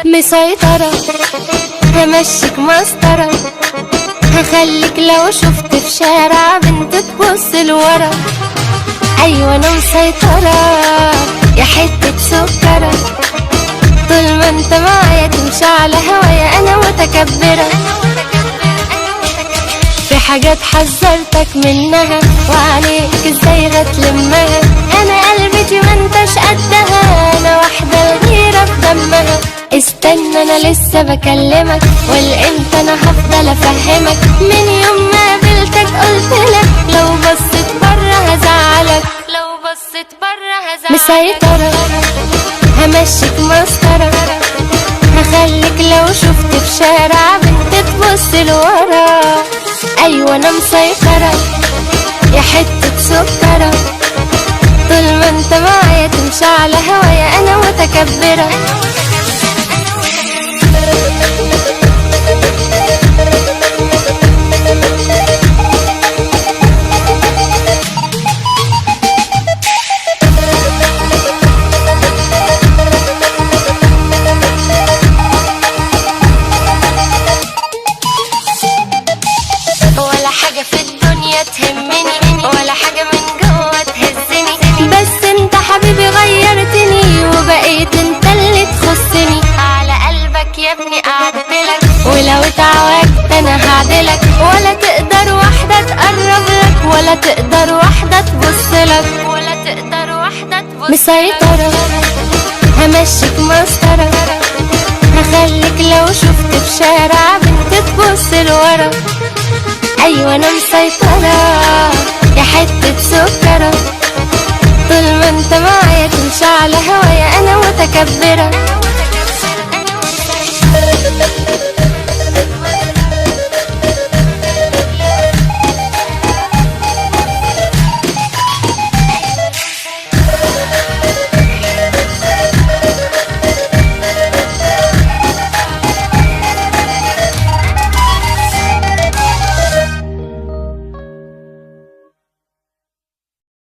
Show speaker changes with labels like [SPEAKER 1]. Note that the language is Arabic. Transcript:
[SPEAKER 1] مسيطرة همشيك مسطرة، هخليك لو شفت في شارع بنت تبص لورا. ايوه انا مسيطرة يا حتة سكرة، طول ما انت معايا تمشي على هوايا انا متكبرة. في حاجات حذرتك منها وعليك ازاي هتلمها، انا قلبتي ما انتش قدها، انا واحدة الغيرة في دمها. استنى انا لسه بكلمك، والامتى انا هفضل افهمك، من يوم ما قابلتك قلتلك لو بصيت بره هزعلك، لو بصيت بره هزعلك. مسيطرة همشيك مسطرة، هخليك لو شفت في شارع بنت تبص لورا. ايوه انا مسيطرة يا حتة سكرة، طول ما انت معايا تمشي على هوايا انا متكبرة. ولا حاجة في الدنيا تهمني، ولا حاجة من جوه تهزني، بس انت حبيبي غيرتني وبقيت انت اللي تخصني. على قلبك يا ابني قعدتلك، ولو اتعوجت انا هعدلك، ولا تقدر واحدة تقرب لك، ولا تقدر واحدة تبصلك، ولا تقدر واحدة تبصلك. مسيطرة همشيك مسطرة، هخليك لو شفت في شارع بنت تبص لورا. ايوه انا مسيطرة يا حتة سكرة، طول ما انت معايا تمشي على هوايا انا متكبرة.